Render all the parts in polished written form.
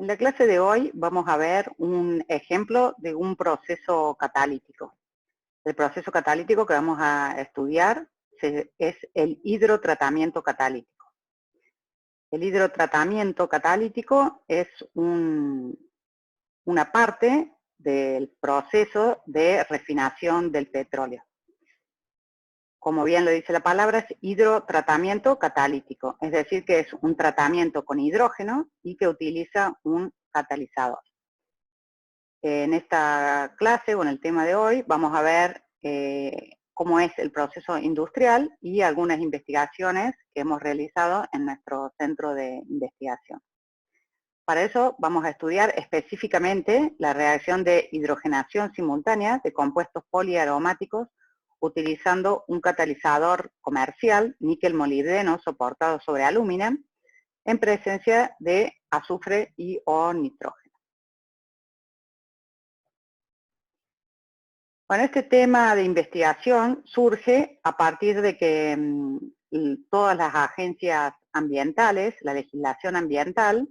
En la clase de hoy vamos a ver un ejemplo de un proceso catalítico. El proceso catalítico que vamos a estudiar es el hidrotratamiento catalítico. El hidrotratamiento catalítico es una parte del proceso de refinación del petróleo. Como bien lo dice la palabra, es hidrotratamiento catalítico, es decir, que es un tratamiento con hidrógeno y que utiliza un catalizador. En esta clase o en el tema de hoy vamos a ver cómo es el proceso industrial y algunas investigaciones que hemos realizado en nuestro centro de investigación. Para eso vamos a estudiar específicamente la reacción de hidrogenación simultánea de compuestos poliaromáticos utilizando un catalizador comercial, níquel molibdeno soportado sobre alúmina, en presencia de azufre y o nitrógeno. Bueno, este tema de investigación surge a partir de que todas las agencias ambientales, la legislación ambiental,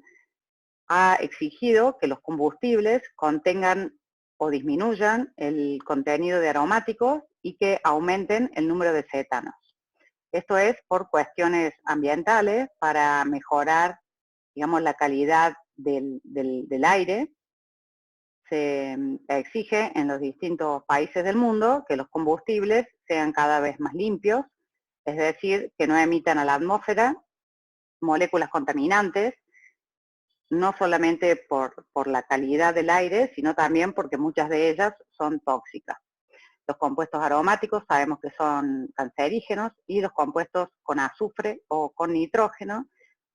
ha exigido que los combustibles contengan o disminuyan el contenido de aromáticos y que aumenten el número de cetanos. Esto es por cuestiones ambientales para mejorar, digamos, la calidad del aire. Se exige en los distintos países del mundo que los combustibles sean cada vez más limpios, es decir, que no emitan a la atmósfera moléculas contaminantes, no solamente por la calidad del aire, sino también porque muchas de ellas son tóxicas. Los compuestos aromáticos sabemos que son cancerígenos y los compuestos con azufre o con nitrógeno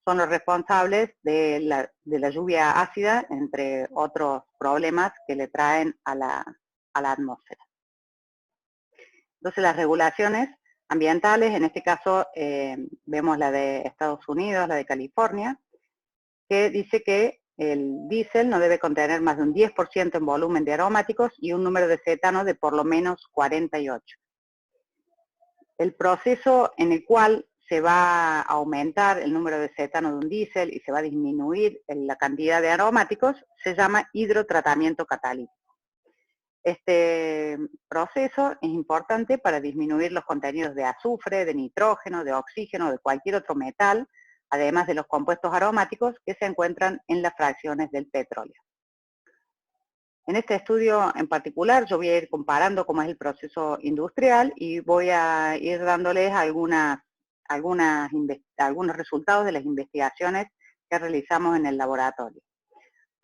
son los responsables de la lluvia ácida, entre otros problemas que le traen a la atmósfera. Entonces las regulaciones ambientales, en este caso vemos la de Estados Unidos, la de California, que dice que el diésel no debe contener más de un 10% en volumen de aromáticos y un número de cetano de por lo menos 48. El proceso en el cual se va a aumentar el número de cetano de un diésel y se va a disminuir la cantidad de aromáticos se llama hidrotratamiento catalítico. Este proceso es importante para disminuir los contenidos de azufre, de nitrógeno, de oxígeno, de cualquier otro metal, además de los compuestos aromáticos que se encuentran en las fracciones del petróleo. En este estudio en particular yo voy a ir comparando cómo es el proceso industrial y voy a ir dándoles algunos resultados de las investigaciones que realizamos en el laboratorio.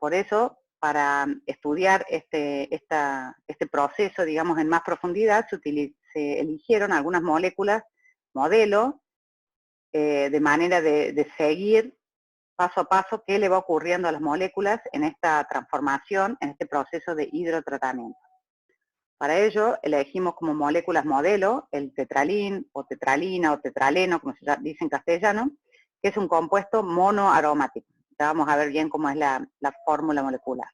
Por eso, para estudiar este proceso, digamos, en más profundidad, se eligieron algunas moléculas modelo de manera de seguir paso a paso qué le va ocurriendo a las moléculas en esta transformación, en este proceso de hidrotratamiento. Para ello, elegimos como moléculas modelo el tetralín, o tetralina, o tetraleno, como se dice en castellano, que es un compuesto monoaromático. Ya vamos a ver bien cómo es la fórmula molecular.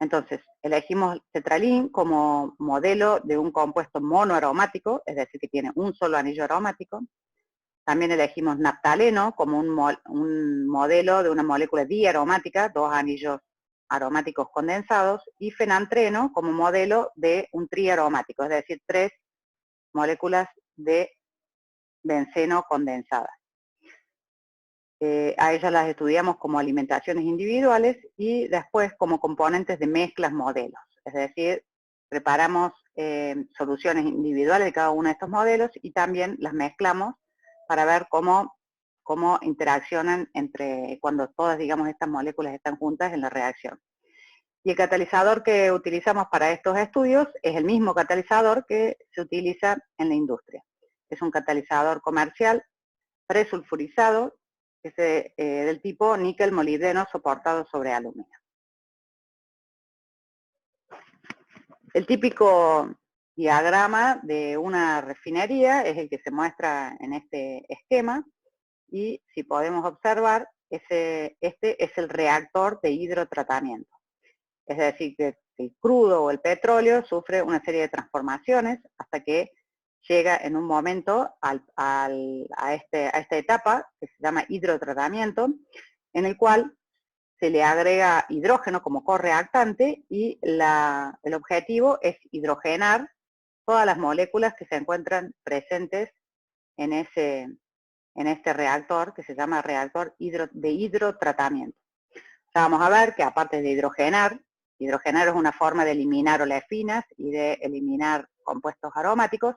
Entonces, elegimos tetralín como modelo de un compuesto monoaromático, es decir, que tiene un solo anillo aromático. También elegimos naftaleno como un modelo de una molécula diaromática, dos anillos aromáticos condensados, y fenantreno como modelo de un triaromático, es decir, tres moléculas de benceno condensadas. A ellas las estudiamos como alimentaciones individuales y después como componentes de mezclas modelos, es decir, preparamos soluciones individuales de cada uno de estos modelos y también las mezclamos para ver cómo interaccionan cuando todas, digamos, estas moléculas están juntas en la reacción. Y el catalizador que utilizamos para estos estudios es el mismo catalizador que se utiliza en la industria. Es un catalizador comercial presulfurizado, que es del tipo níquel molibdeno soportado sobre alúmina. El típico diagrama de una refinería es el que se muestra en este esquema y si podemos observar, este es el reactor de hidrotratamiento. Es decir, que el crudo o el petróleo sufre una serie de transformaciones hasta que llega en un momento a esta etapa que se llama hidrotratamiento, en el cual se le agrega hidrógeno como correactante y el objetivo es hidrogenar todas las moléculas que se encuentran presentes en este reactor, que se llama reactor de hidrotratamiento. O sea, vamos a ver que aparte de hidrogenar es una forma de eliminar olefinas y de eliminar compuestos aromáticos,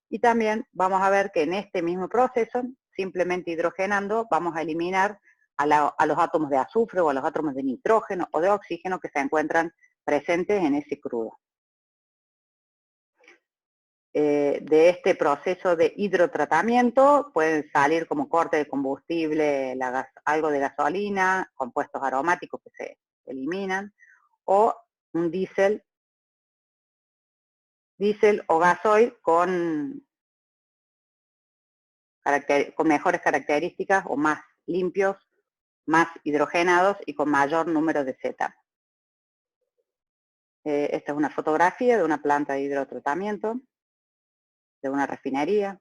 y también vamos a ver que en este mismo proceso, simplemente hidrogenando, vamos a eliminar a los átomos de azufre o a los átomos de nitrógeno o de oxígeno que se encuentran presentes en ese crudo. De este proceso de hidrotratamiento pueden salir como corte de combustible, algo de gasolina, compuestos aromáticos que se eliminan, o un diésel o gasoil con mejores características o más limpios, más hidrogenados y con mayor número de Z. Esta es una fotografía de una planta de hidrotratamiento, de una refinería.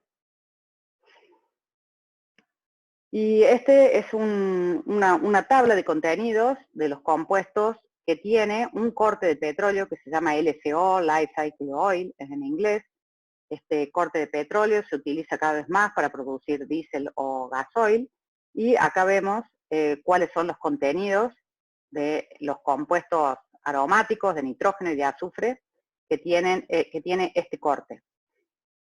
Y este es una tabla de contenidos de los compuestos que tiene un corte de petróleo que se llama LCO, Life Cycle Oil, es en inglés. Este corte de petróleo se utiliza cada vez más para producir diésel o gasoil, y acá vemos cuáles son los contenidos de los compuestos aromáticos de nitrógeno y de azufre que tiene este corte.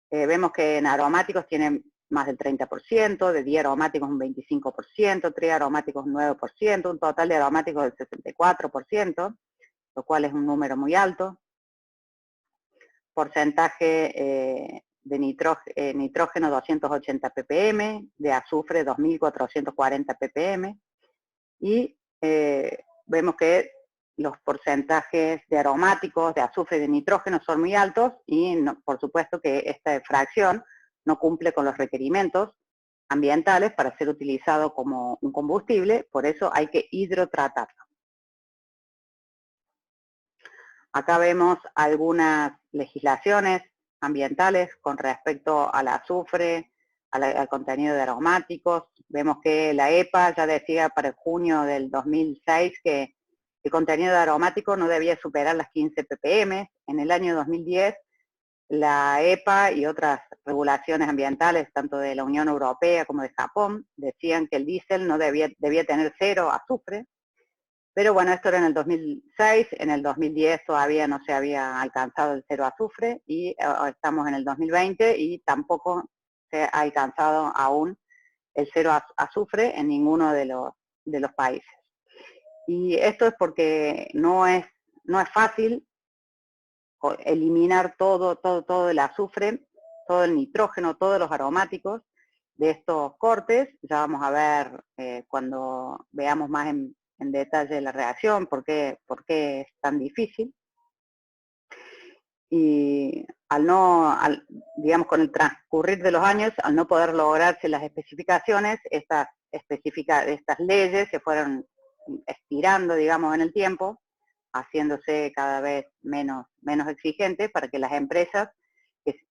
Vemos que en aromáticos tienen más del 30%, de diaromáticos un 25%, triaromáticos un 9%, un total de aromáticos del 64%, lo cual es un número muy alto. Porcentaje de nitrógeno 280 ppm, de azufre 2440 ppm, y vemos que los porcentajes de aromáticos, de azufre y de nitrógeno son muy altos, y no, por supuesto que esta fracción no cumple con los requerimientos ambientales para ser utilizado como un combustible, por eso hay que hidrotratarlo. Acá vemos algunas legislaciones ambientales con respecto al azufre, al contenido de aromáticos. Vemos que la EPA ya decía para junio del 2006 que el contenido de aromáticos no debía superar las 15 ppm. En el año 2010, la EPA y otras regulaciones ambientales, tanto de la Unión Europea como de Japón, decían que el diésel no debía tener 0 azufre. Pero bueno, esto era en el 2006, en el 2010 todavía no se había alcanzado el 0 azufre, y estamos en el 2020 y tampoco se ha alcanzado aún el 0 azufre en ninguno de los países. Y esto es porque no es fácil eliminar todo el azufre, todo el nitrógeno, todos los aromáticos de estos cortes. Ya vamos a ver cuando veamos más en detalle la reacción, por qué es tan difícil. Y digamos, con el transcurrir de los años, al no poder lograrse las especificaciones, estas leyes se fueron estirando, digamos, en el tiempo, haciéndose cada vez menos exigentes para que las empresas,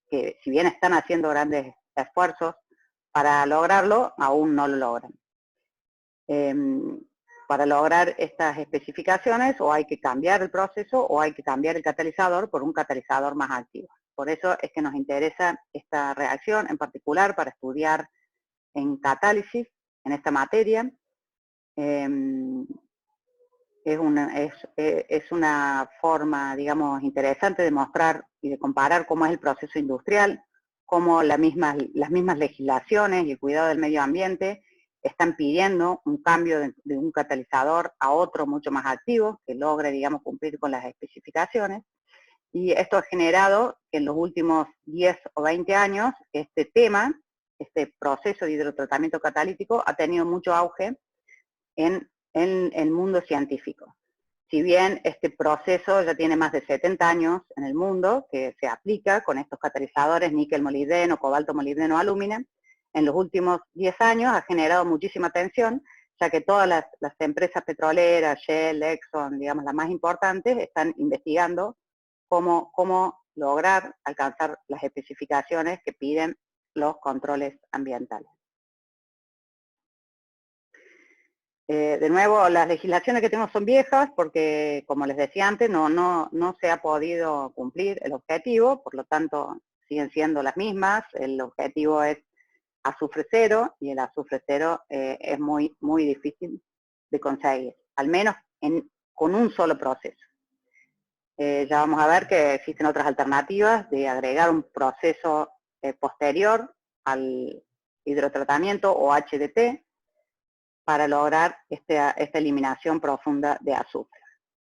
que si bien están haciendo grandes esfuerzos para lograrlo, aún no lo logran. Para lograr estas especificaciones, o hay que cambiar el proceso o hay que cambiar el catalizador por un catalizador más activo. Por eso es que nos interesa esta reacción en particular para estudiar en catálisis, en esta materia. Es una forma, digamos, interesante de mostrar y de comparar cómo es el proceso industrial, cómo las mismas legislaciones y el cuidado del medio ambiente están pidiendo un cambio de un catalizador a otro mucho más activo, que logre, digamos, cumplir con las especificaciones. Y esto ha generado que en los últimos 10 o 20 años este proceso de hidrotratamiento catalítico ha tenido mucho auge en el mundo científico. Si bien este proceso ya tiene más de 70 años en el mundo, que se aplica con estos catalizadores níquel molibdeno, cobalto molibdeno, alúmina, en los últimos 10 años ha generado muchísima atención, ya que todas las empresas petroleras, Shell, Exxon, digamos las más importantes, están investigando cómo lograr alcanzar las especificaciones que piden los controles ambientales. De nuevo, las legislaciones que tenemos son viejas porque, como les decía antes, no se ha podido cumplir el objetivo, por lo tanto siguen siendo las mismas. El objetivo es azufre cero y el azufre cero es muy difícil de conseguir, al menos con un solo proceso. Ya vamos a ver que existen otras alternativas de agregar un proceso posterior al hidrotratamiento o HDT para lograr esta eliminación profunda de azufre.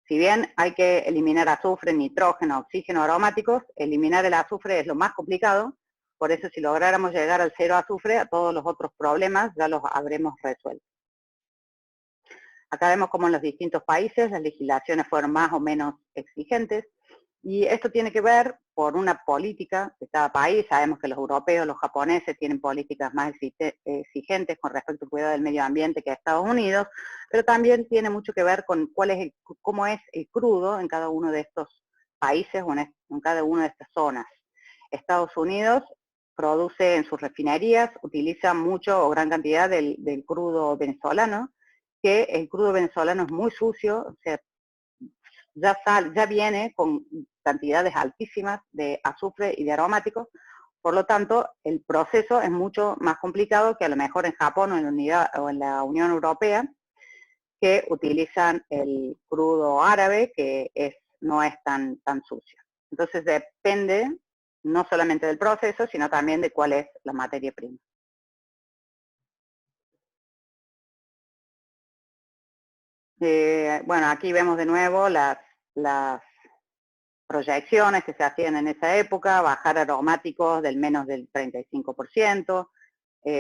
Si bien hay que eliminar azufre, nitrógeno, oxígeno, aromáticos, eliminar el azufre es lo más complicado, por eso si lográramos llegar al cero azufre, a todos los otros problemas ya los habremos resuelto. Acá vemos cómo en los distintos países las legislaciones fueron más o menos exigentes, y esto tiene que ver por una política de cada país. Sabemos que los europeos, los japoneses tienen políticas más exigentes con respecto al cuidado del medio ambiente que Estados Unidos, pero también tiene mucho que ver con cómo es el crudo en cada uno de estos países o en cada una de estas zonas. Estados Unidos produce en sus refinerías, utiliza mucho o gran cantidad del crudo venezolano, que el crudo venezolano es muy sucio, o sea, ya viene con cantidades altísimas de azufre y de aromáticos, por lo tanto el proceso es mucho más complicado que a lo mejor en Japón o en la Unión Europea, que utilizan el crudo árabe, que no es tan sucio. Entonces depende no solamente del proceso, sino también de cuál es la materia prima. Bueno, aquí vemos de nuevo las proyecciones que se hacían en esa época, bajar aromáticos del menos del 35%,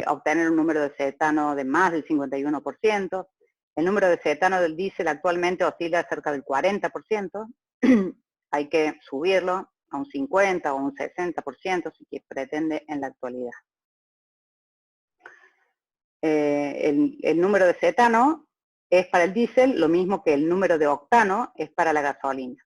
obtener un número de cetano de más del 51%. El número de cetano del diésel actualmente oscila cerca del 40%. Hay que subirlo a un 50 o un 60% si se pretende en la actualidad. El número de cetano es para el diésel lo mismo que el número de octano es para la gasolina.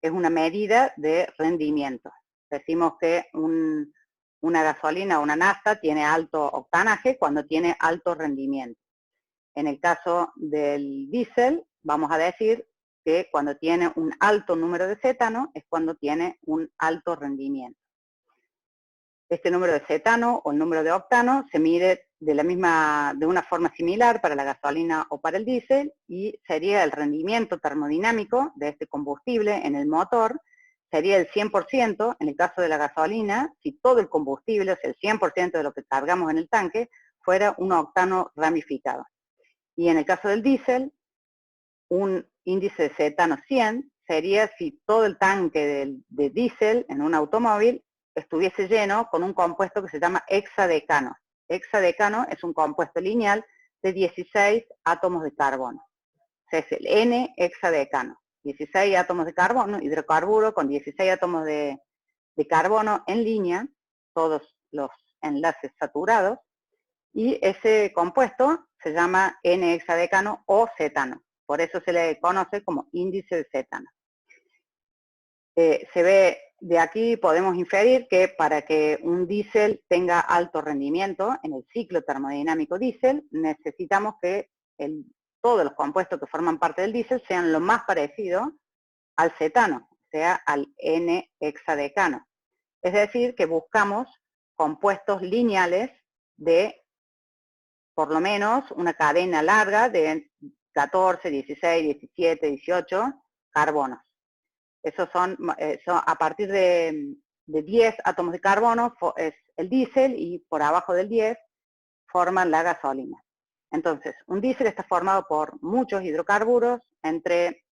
Es una medida de rendimiento. Decimos que una gasolina o una nafta tiene alto octanaje cuando tiene alto rendimiento. En el caso del diésel, vamos a decir que cuando tiene un alto número de cetano es cuando tiene un alto rendimiento. Este número de cetano o el número de octano se mide de una forma similar para la gasolina o para el diésel, y sería el rendimiento termodinámico de este combustible en el motor, sería el 100% en el caso de la gasolina, si todo el combustible, o sea, el 100% de lo que cargamos en el tanque, fuera un octano ramificado. Y en el caso del diésel, un índice de cetano 100 sería si todo el tanque de diésel en un automóvil estuviese lleno con un compuesto que se llama hexadecano. Hexadecano es un compuesto lineal de 16 átomos de carbono. O sea, es el N-hexadecano. 16 átomos de carbono, hidrocarburo con 16 átomos de carbono en línea, todos los enlaces saturados, y ese compuesto se llama N-hexadecano o cetano. Por eso se le conoce como índice de cetano. Se ve de aquí, podemos inferir que para que un diésel tenga alto rendimiento en el ciclo termodinámico diésel, necesitamos que todos los compuestos que forman parte del diésel sean lo más parecido al cetano, o sea, al N-hexadecano. Es decir, que buscamos compuestos lineales de por lo menos una cadena larga de 14, 16, 17, 18 carbonos. Esos son a partir de 10 átomos de carbono es el diésel, y por abajo del 10 forman la gasolina. Entonces, un diésel está formado por muchos hidrocarburos entre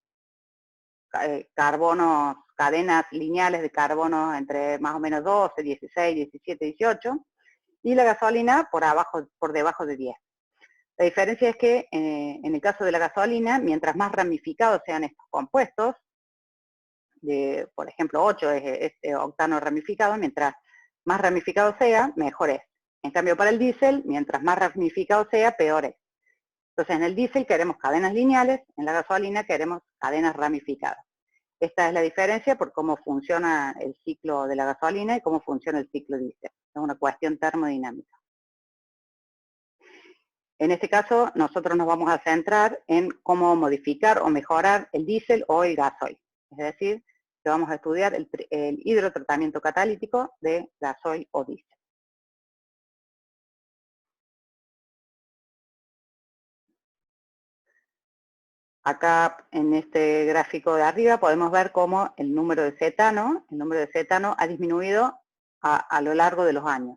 carbonos, cadenas lineales de carbono entre más o menos 12, 16, 17, 18, y la gasolina por debajo de 10. La diferencia es que en el caso de la gasolina, mientras más ramificados sean estos compuestos, por ejemplo 8 es este octano ramificado, mientras más ramificado sea, mejor es. En cambio para el diésel, mientras más ramificado sea, peor es. Entonces en el diésel queremos cadenas lineales, en la gasolina queremos cadenas ramificadas. Esta es la diferencia por cómo funciona el ciclo de la gasolina y cómo funciona el ciclo diésel. Es una cuestión termodinámica. En este caso, nosotros nos vamos a centrar en cómo modificar o mejorar el diésel o el gasoil. Es decir, que vamos a estudiar el hidrotratamiento catalítico de gasoil o diésel. Acá en este gráfico de arriba podemos ver cómo el número de cetano ha disminuido a lo largo de los años.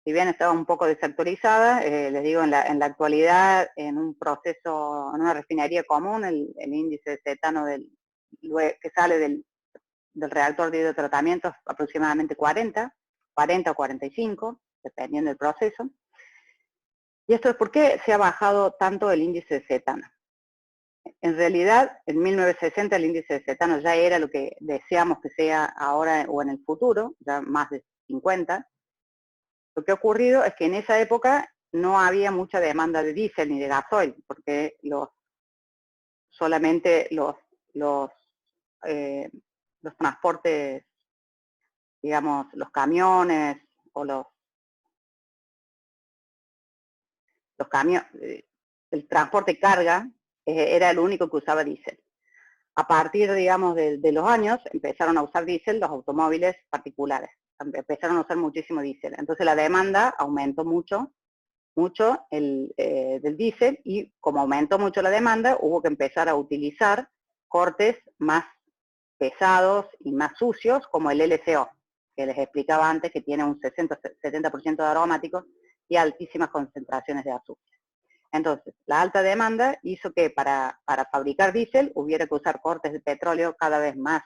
Si bien estaba un poco desactualizada, les digo, en la actualidad, en un proceso, en una refinería común, el índice de cetano que sale del reactor de hidrotratamiento es aproximadamente 40 o 45, dependiendo del proceso. Y esto es porque se ha bajado tanto el índice de cetano. En realidad, en 1960 el índice de cetano ya era lo que deseamos que sea ahora o en el futuro, ya más de 50. Lo que ha ocurrido es que en esa época no había mucha demanda de diésel ni de gasoil, porque solamente los transportes, digamos, los camiones o el transporte carga era el único que usaba diésel. A partir, digamos, de los años, empezaron a usar diésel los automóviles particulares. Empezaron a usar muchísimo diésel. Entonces la demanda aumentó mucho del diésel, y como aumentó mucho la demanda, hubo que empezar a utilizar cortes más pesados y más sucios, como el LCO, que les explicaba antes, que tiene un 60-70% de aromáticos y altísimas concentraciones de azúcar. Entonces, la alta demanda hizo que para fabricar diésel hubiera que usar cortes de petróleo cada vez más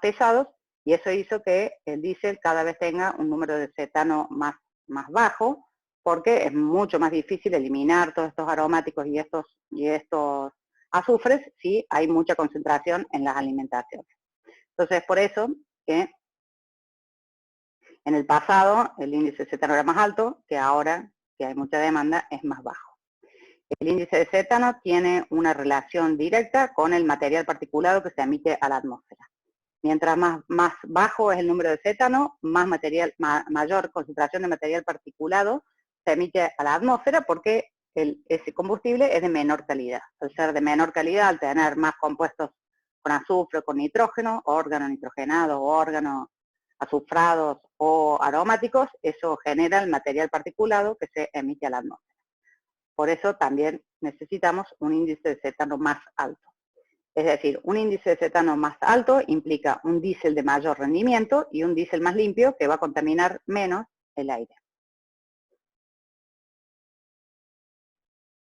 pesados, y eso hizo que el diésel cada vez tenga un número de cetano más bajo, porque es mucho más difícil eliminar todos estos aromáticos y estos azufres si hay mucha concentración en las alimentaciones. Entonces, por eso que en el pasado el índice de cetano era más alto, que ahora que hay mucha demanda es más bajo. El índice de cetano tiene una relación directa con el material particulado que se emite a la atmósfera. Mientras más bajo es el número de cetano, mayor concentración de material particulado se emite a la atmósfera, porque ese combustible es de menor calidad. Al ser de menor calidad, al tener más compuestos con azufre, con nitrógeno, órganos nitrogenados, órganos azufrados o aromáticos, eso genera el material particulado que se emite a la atmósfera. Por eso también necesitamos un índice de cetano más alto. Es decir, un índice de cetano más alto implica un diésel de mayor rendimiento y un diésel más limpio que va a contaminar menos el aire.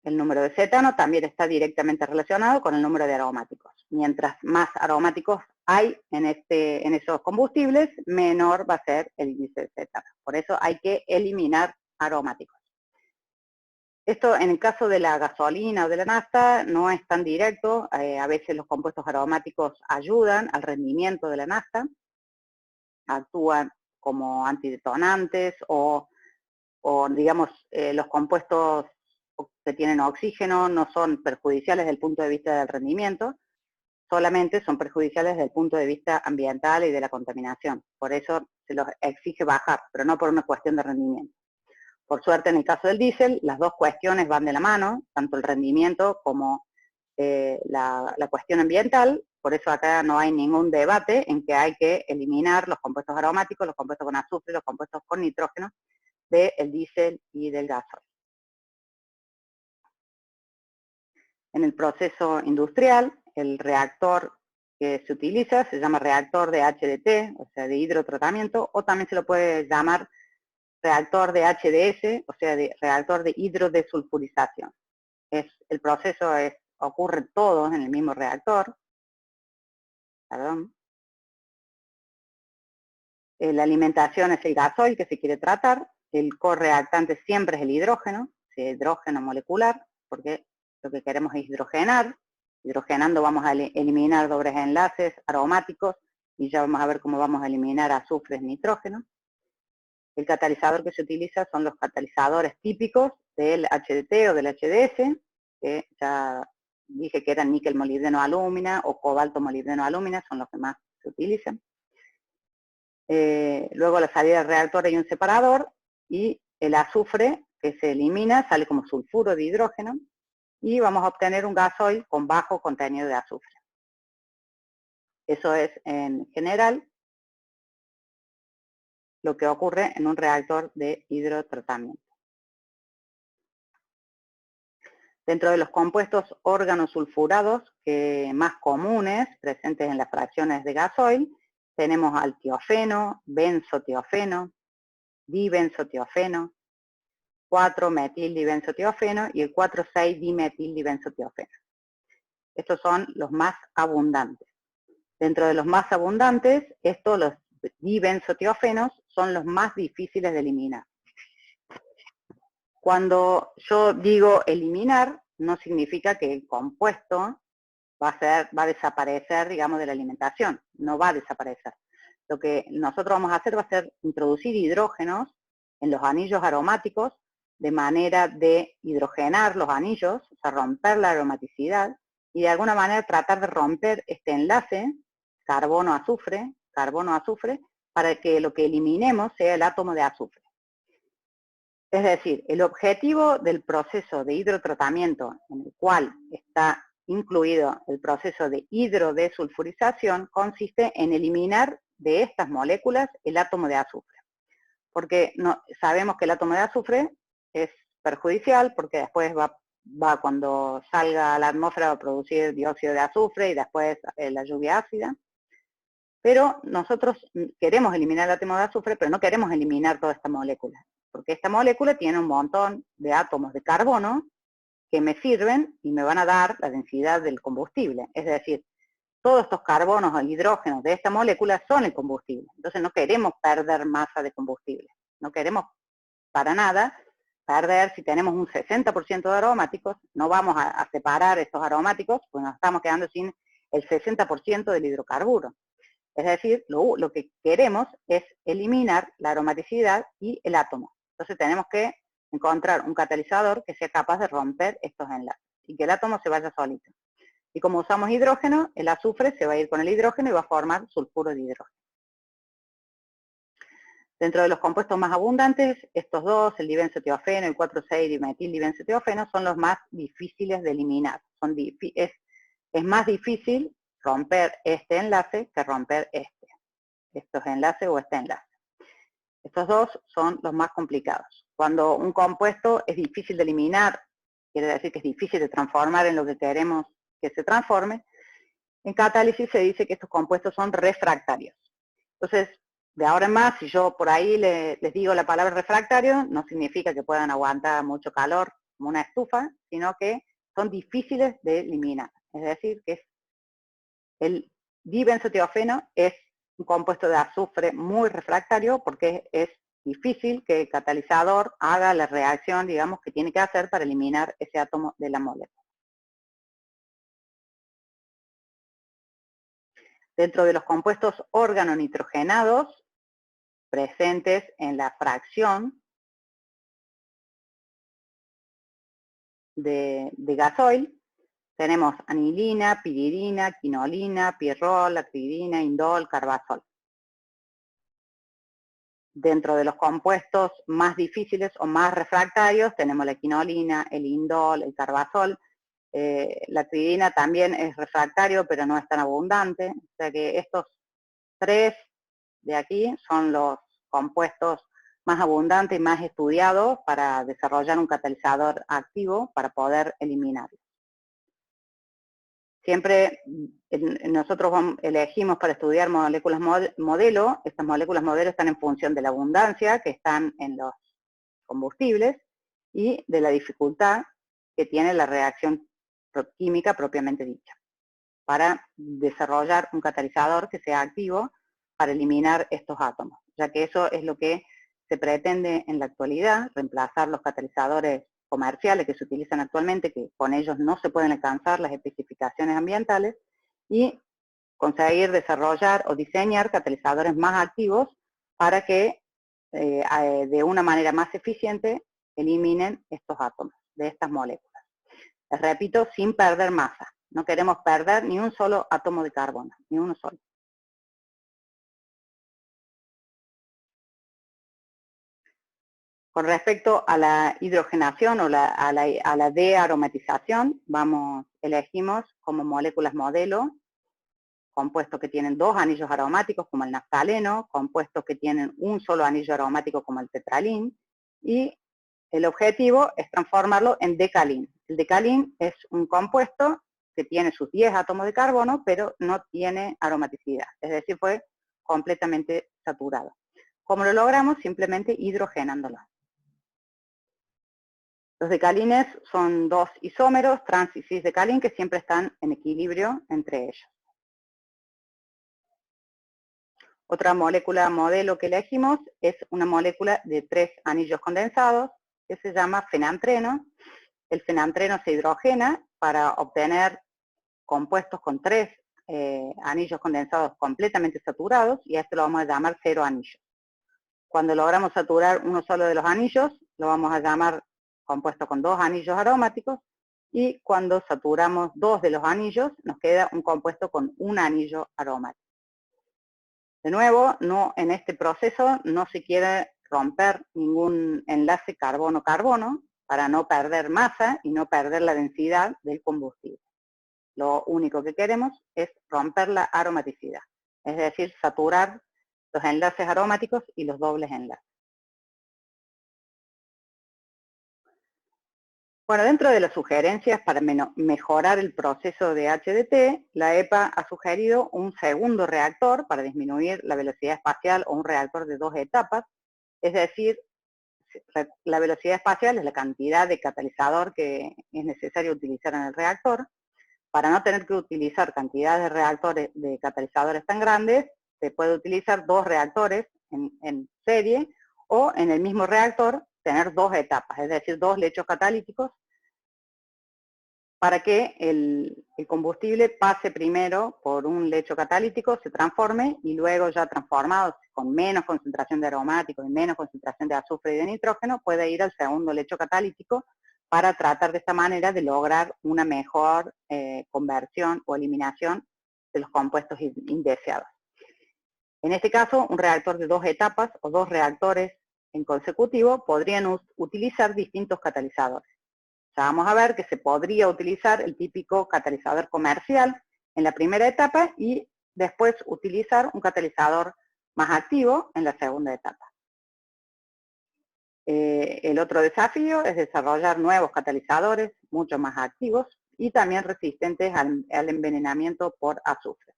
El número de cetano también está directamente relacionado con el número de aromáticos. Mientras más aromáticos hay en esos combustibles, menor va a ser el índice de cetano. Por eso hay que eliminar aromáticos. Esto en el caso de la gasolina o de la nafta no es tan directo. A veces los compuestos aromáticos ayudan al rendimiento de la nafta, actúan como antidetonantes o digamos, los compuestos que tienen oxígeno no son perjudiciales desde el punto de vista del rendimiento, solamente son perjudiciales desde el punto de vista ambiental y de la contaminación. Por eso se los exige bajar, pero no por una cuestión de rendimiento. Por suerte, en el caso del diésel, las dos cuestiones van de la mano, tanto el rendimiento como la cuestión ambiental. Por eso acá no hay ningún debate en que hay que eliminar los compuestos aromáticos, los compuestos con azufre, los compuestos con nitrógeno del diésel y del gasoil. En el proceso industrial, el reactor que se utiliza se llama reactor de HDT, o sea, de hidrotratamiento, o también se lo puede llamar reactor de HDS, o sea, de reactor de hidrodesulfurización. El proceso ocurre todo en el mismo reactor. Perdón. La alimentación es el gasoil que se quiere tratar. El correactante siempre es el hidrógeno molecular, porque lo que queremos es hidrogenar. Hidrogenando vamos a eliminar dobles enlaces aromáticos, y ya vamos a ver cómo vamos a eliminar azufres nitrógeno. El catalizador que se utiliza son los catalizadores típicos del HDT o del HDS, que ya dije que eran níquel molibdeno alúmina o cobalto molibdeno alúmina, son los que más se utilizan. Luego a la salida del reactor hay un separador, y el azufre que se elimina sale como sulfuro de hidrógeno y vamos a obtener un gasoil con bajo contenido de azufre. Eso es, en general, lo que ocurre en un reactor de hidrotratamiento. Dentro de los compuestos organosulfurados más comunes, presentes en las fracciones de gasoil, tenemos al tiofeno, benzotiofeno, dibenzotiofeno, 4-metil-dibenzotiofeno y el 4,6-dimetil-dibenzotiofeno. Estos son los más abundantes. Dentro de los más abundantes, los dibenzotiofenos son los más difíciles de eliminar. Cuando yo digo eliminar, no significa que el compuesto va a desaparecer, digamos, de la alimentación. No va a desaparecer. Lo que nosotros vamos a hacer va a ser introducir hidrógenos en los anillos aromáticos de manera de hidrogenar los anillos, o sea, romper la aromaticidad, y de alguna manera tratar de romper este enlace carbono-azufre, para que lo que eliminemos sea el átomo de azufre. Es decir, el objetivo del proceso de hidrotratamiento, en el cual está incluido el proceso de hidrodesulfurización, consiste en eliminar de estas moléculas el átomo de azufre. Porque sabemos que el átomo de azufre es perjudicial, porque después cuando salga a la atmósfera va a producir dióxido de azufre y después la lluvia ácida. Pero nosotros queremos eliminar el átomo de azufre, pero no queremos eliminar toda esta molécula. Porque esta molécula tiene un montón de átomos de carbono que me sirven y me van a dar la densidad del combustible. Es decir, todos estos carbonos o hidrógenos de esta molécula son el combustible. Entonces no queremos perder masa de combustible. No queremos para nada perder, si tenemos un 60% de aromáticos, no vamos a separar estos aromáticos, pues nos estamos quedando sin el 60% del hidrocarburo. Es decir, lo que queremos es eliminar la aromaticidad y el átomo. Entonces tenemos que encontrar un catalizador que sea capaz de romper estos enlaces y que el átomo se vaya solito. Y como usamos hidrógeno, el azufre se va a ir con el hidrógeno y va a formar sulfuro de hidrógeno. Dentro de los compuestos más abundantes, estos dos, el dibenzotiofeno y el 4,6-dimetil-dibenzotiofeno, son los más difíciles de eliminar. Es más difícil romper este enlace que romper estos enlaces o este enlace. Estos dos son los más complicados. Cuando un compuesto es difícil de eliminar, quiere decir que es difícil de transformar en lo que queremos que se transforme, en catálisis se dice que estos compuestos son refractarios. Entonces, de ahora en más, si yo por ahí les digo la palabra refractario, no significa que puedan aguantar mucho calor como una estufa, sino que son difíciles de eliminar. Es decir, que el dibenzotiofeno es un compuesto de azufre muy refractario porque es difícil que el catalizador haga la reacción, digamos, que tiene que hacer para eliminar ese átomo de la molécula. Dentro de los compuestos organonitrogenados presentes en la fracción de gasoil, tenemos anilina, piridina, quinolina, pirrol, acridina, indol, carbazol. Dentro de los compuestos más difíciles o más refractarios tenemos la quinolina, el indol, el carbazol. La acridina también es refractario, pero no es tan abundante. O sea que estos tres de aquí son los compuestos más abundantes y más estudiados para desarrollar un catalizador activo para poder eliminarlos. Siempre nosotros elegimos para estudiar moléculas modelo. Estas moléculas modelo están en función de la abundancia que están en los combustibles y de la dificultad que tiene la reacción química propiamente dicha, para desarrollar un catalizador que sea activo para eliminar estos átomos, ya que eso es lo que se pretende en la actualidad, reemplazar los catalizadores comerciales que se utilizan actualmente, que con ellos no se pueden alcanzar las especificaciones ambientales, y conseguir desarrollar o diseñar catalizadores más activos para que de una manera más eficiente eliminen estos átomos de estas moléculas. Les repito, sin perder masa. No queremos perder ni un solo átomo de carbono, ni uno solo. Con respecto a la hidrogenación o a la dearomatización, elegimos como moléculas modelo compuestos que tienen 2 anillos aromáticos como el naftaleno, compuestos que tienen un solo anillo aromático como el tetralín, y el objetivo es transformarlo en decalín. El decalín es un compuesto que tiene sus 10 átomos de carbono, pero no tiene aromaticidad, es decir, fue completamente saturado. ¿Cómo lo logramos? Simplemente hidrogenándolo. Los decalines son 2 isómeros, trans y cis decalín, que siempre están en equilibrio entre ellos. Otra molécula modelo que elegimos es una molécula de 3 anillos condensados, que se llama fenantreno. El fenantreno se hidrogena para obtener compuestos con 3 anillos condensados completamente saturados, y a esto lo vamos a llamar 0 anillos. Cuando logramos saturar uno solo de los anillos, lo vamos a llamar compuesto con 2 anillos aromáticos, y cuando saturamos 2 de los anillos, nos queda un compuesto con un anillo aromático. De nuevo, en este proceso no se quiere romper ningún enlace carbono-carbono para no perder masa y no perder la densidad del combustible. Lo único que queremos es romper la aromaticidad, es decir, saturar los enlaces aromáticos y los dobles enlaces. Bueno, dentro de las sugerencias para mejorar el proceso de HDT, la EPA ha sugerido un segundo reactor para disminuir la velocidad espacial, o un reactor de 2 etapas, es decir, la velocidad espacial es la cantidad de catalizador que es necesario utilizar en el reactor. Para no tener que utilizar cantidades de catalizadores tan grandes, se puede utilizar 2 reactores en serie, o en el mismo reactor tener 2 etapas, es decir, 2 lechos catalíticos, para que el combustible pase primero por un lecho catalítico, se transforme, y luego ya transformado con menos concentración de aromáticos y menos concentración de azufre y de nitrógeno, puede ir al segundo lecho catalítico para tratar de esta manera de lograr una mejor conversión o eliminación de los compuestos indeseados. En este caso, un reactor de 2 etapas o 2 reactores en consecutivo podrían utilizar distintos catalizadores. Ya vamos a ver que se podría utilizar el típico catalizador comercial en la primera etapa y después utilizar un catalizador más activo en la segunda etapa. El otro desafío es desarrollar nuevos catalizadores mucho más activos y también resistentes al envenenamiento por azufre.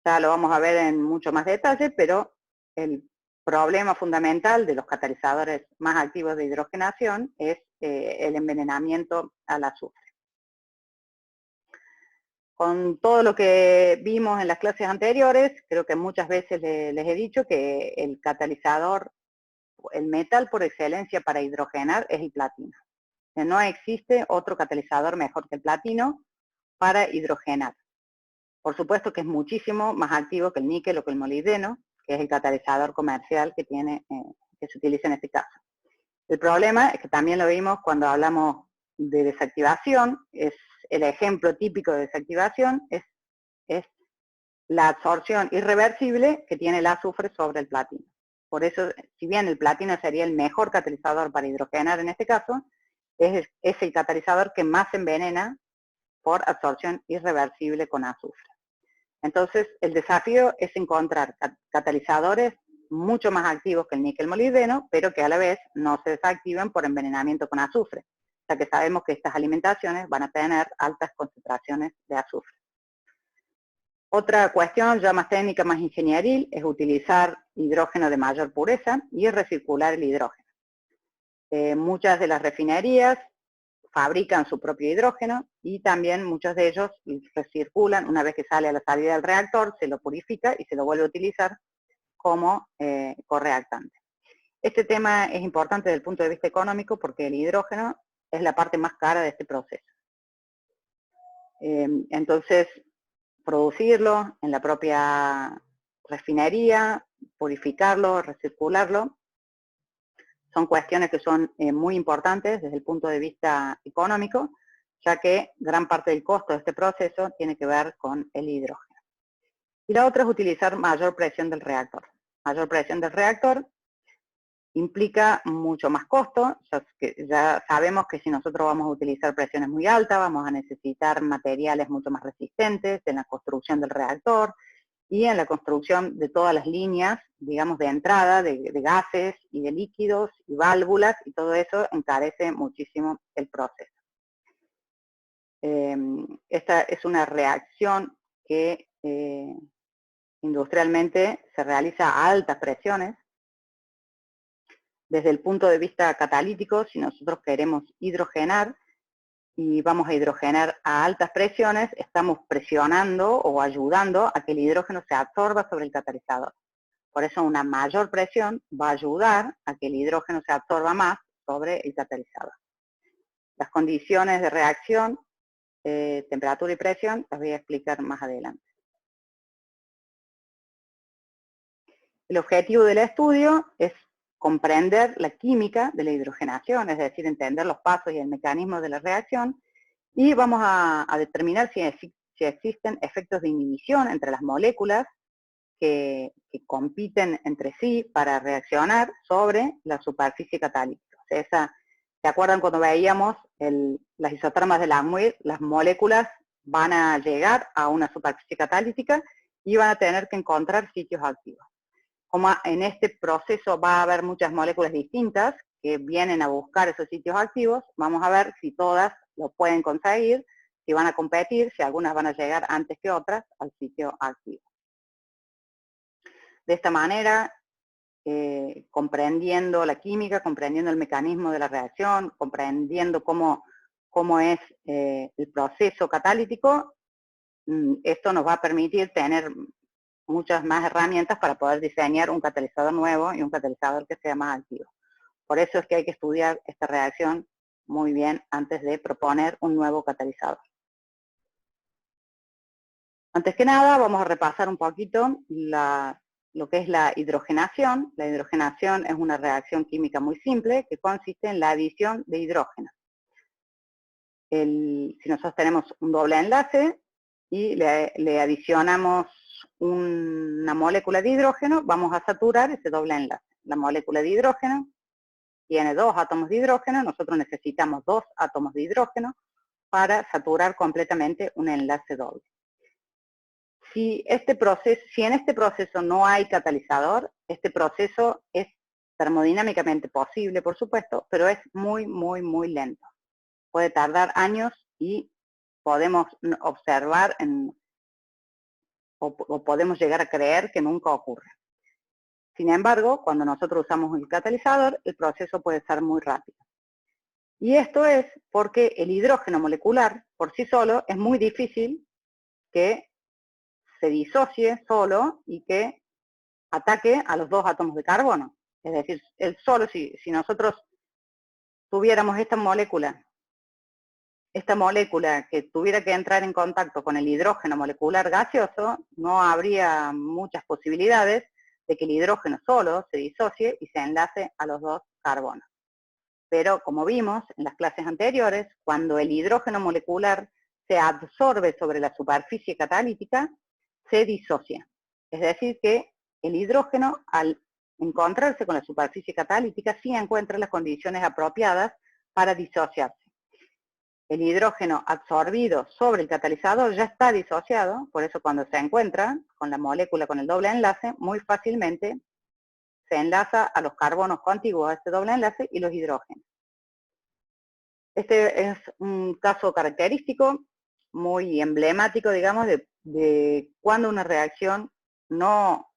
Ya lo vamos a ver en mucho más detalle, pero el problema fundamental de los catalizadores más activos de hidrogenación es el envenenamiento al azufre. Con todo lo que vimos en las clases anteriores, creo que muchas veces les he dicho que el catalizador, el metal por excelencia para hidrogenar es el platino. No existe otro catalizador mejor que el platino para hidrogenar. Por supuesto que es muchísimo más activo que el níquel o que el molibdeno, que es el catalizador comercial que se utiliza en este caso. El problema es que también lo vimos cuando hablamos de desactivación, es el ejemplo típico de desactivación, es la absorción irreversible que tiene el azufre sobre el platino. Por eso, si bien el platino sería el mejor catalizador para hidrogenar en este caso, es el catalizador que más envenena por absorción irreversible con azufre. Entonces, el desafío es encontrar catalizadores mucho más activos que el níquel molibdeno, pero que a la vez no se desactiven por envenenamiento con azufre, ya que sabemos que estas alimentaciones van a tener altas concentraciones de azufre. Otra cuestión ya más técnica, más ingenieril, es utilizar hidrógeno de mayor pureza y recircular el hidrógeno. Muchas de las refinerías fabrican su propio hidrógeno y también muchos de ellos recirculan, una vez que sale a la salida del reactor, se lo purifica y se lo vuelve a utilizar como correactante. Este tema es importante desde el punto de vista económico porque el hidrógeno es la parte más cara de este proceso. Entonces, producirlo en la propia refinería, purificarlo, recircularlo, son cuestiones que son muy importantes desde el punto de vista económico, ya que gran parte del costo de este proceso tiene que ver con el hidrógeno. Y la otra es utilizar mayor presión del reactor. Mayor presión del reactor implica mucho más costo. Ya sabemos que si nosotros vamos a utilizar presiones muy altas, vamos a necesitar materiales mucho más resistentes en la construcción del reactor y en la construcción de todas las líneas, digamos, de entrada de gases y de líquidos y válvulas, y todo eso encarece muchísimo el proceso. Esta es una reacción que industrialmente se realiza a altas presiones. Desde el punto de vista catalítico, si nosotros queremos hidrogenar y vamos a hidrogenar a altas presiones, estamos presionando o ayudando a que el hidrógeno se absorba sobre el catalizador. Por eso una mayor presión va a ayudar a que el hidrógeno se absorba más sobre el catalizador. Las condiciones de reacción, temperatura y presión, las voy a explicar más adelante. El objetivo del estudio es comprender la química de la hidrogenación, es decir, entender los pasos y el mecanismo de la reacción, y vamos a determinar si existen efectos de inhibición entre las moléculas que compiten entre sí para reaccionar sobre la superficie catalítica. O sea, ¿se acuerdan cuando veíamos las isotermas de Langmuir? Las moléculas van a llegar a una superficie catalítica y van a tener que encontrar sitios activos. Como en este proceso va a haber muchas moléculas distintas que vienen a buscar esos sitios activos, vamos a ver si todas lo pueden conseguir, si van a competir, si algunas van a llegar antes que otras al sitio activo. De esta manera, comprendiendo la química, comprendiendo el mecanismo de la reacción, comprendiendo cómo es el proceso catalítico, esto nos va a permitir tener muchas más herramientas para poder diseñar un catalizador nuevo y un catalizador que sea más activo. Por eso es que hay que estudiar esta reacción muy bien antes de proponer un nuevo catalizador. Antes que nada, vamos a repasar un poquito lo que es la hidrogenación. La hidrogenación es una reacción química muy simple que consiste en la adición de hidrógeno. Si nosotros tenemos un doble enlace y le adicionamos una molécula de hidrógeno, vamos a saturar ese doble enlace. La molécula de hidrógeno tiene 2 átomos de hidrógeno, nosotros necesitamos 2 átomos de hidrógeno para saturar completamente un enlace doble. Si en este proceso no hay catalizador, este proceso es termodinámicamente posible, por supuesto, pero es muy, muy, muy lento. Puede tardar años y podemos observar o podemos llegar a creer que nunca ocurre. Sin embargo, cuando nosotros usamos el catalizador, el proceso puede ser muy rápido. Y esto es porque el hidrógeno molecular por sí solo es muy difícil que se disocie solo y que ataque a los 2 átomos de carbono. Es decir, él solo, si nosotros tuviéramos esta molécula que tuviera que entrar en contacto con el hidrógeno molecular gaseoso, no habría muchas posibilidades de que el hidrógeno solo se disocie y se enlace a los 2 carbonos. Pero como vimos en las clases anteriores, cuando el hidrógeno molecular se absorbe sobre la superficie catalítica, se disocia. Es decir, que el hidrógeno, al encontrarse con la superficie catalítica, sí encuentra las condiciones apropiadas para disociarse. El hidrógeno absorbido sobre el catalizador ya está disociado, por eso cuando se encuentra con la molécula con el doble enlace, muy fácilmente se enlaza a los carbonos contiguos a este doble enlace y los hidrógenos. Este es un caso característico, muy emblemático, digamos, de cuando una reacción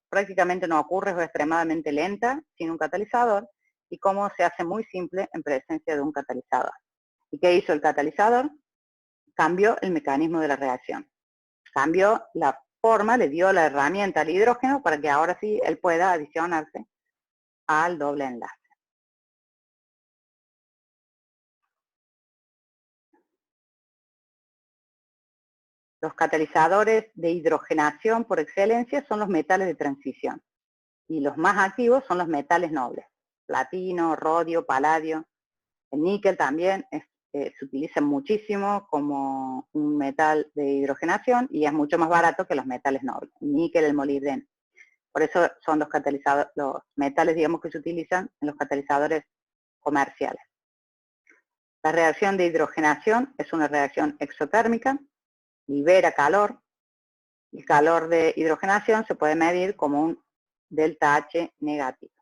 prácticamente no ocurre o es extremadamente lenta sin un catalizador y cómo se hace muy simple en presencia de un catalizador. ¿Y qué hizo el catalizador? Cambió el mecanismo de la reacción. Cambió la forma, le dio la herramienta al hidrógeno para que ahora sí él pueda adicionarse al doble enlace. Los catalizadores de hidrogenación por excelencia son los metales de transición. Y los más activos son los metales nobles. Platino, rodio, paladio. El níquel también se utiliza muchísimo como un metal de hidrogenación y es mucho más barato que los metales nobles. El níquel, el molibdeno. Por eso son los catalizadores, los metales, digamos, que se utilizan en los catalizadores comerciales. La reacción de hidrogenación es una reacción exotérmica, libera calor. El calor de hidrogenación se puede medir como un delta H negativo.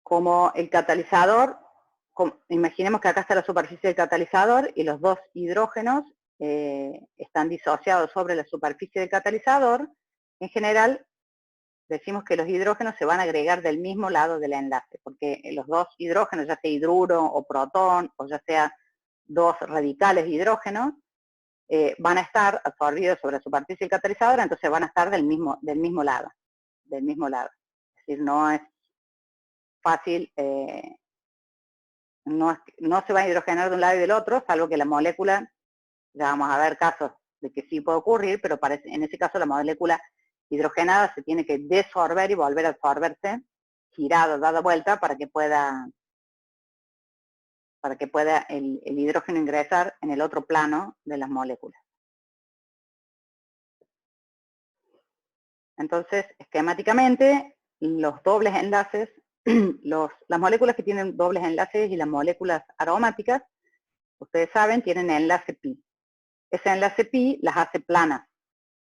Como el catalizador, imaginemos que acá está la superficie del catalizador y los dos hidrógenos están disociados sobre la superficie del catalizador. En general, decimos que los hidrógenos se van a agregar del mismo lado del enlace, porque los dos hidrógenos, ya sea hidruro o protón, o ya sea dos radicales de hidrógeno, van a estar absorbidos sobre la superficie del catalizador, entonces van a estar del mismo lado. Es decir, no es fácil, no se va a hidrogenar de un lado y del otro, salvo que la molécula, ya vamos a ver casos de que sí puede ocurrir, pero en ese caso la molécula hidrogenada se tiene que desorber y volver a absorberse, girado, dado vuelta, para que pueda el hidrógeno ingresar en el otro plano de las moléculas. Entonces, esquemáticamente, los dobles enlaces, las moléculas que tienen dobles enlaces y las moléculas aromáticas, ustedes saben, tienen enlace pi. Ese enlace pi las hace planas.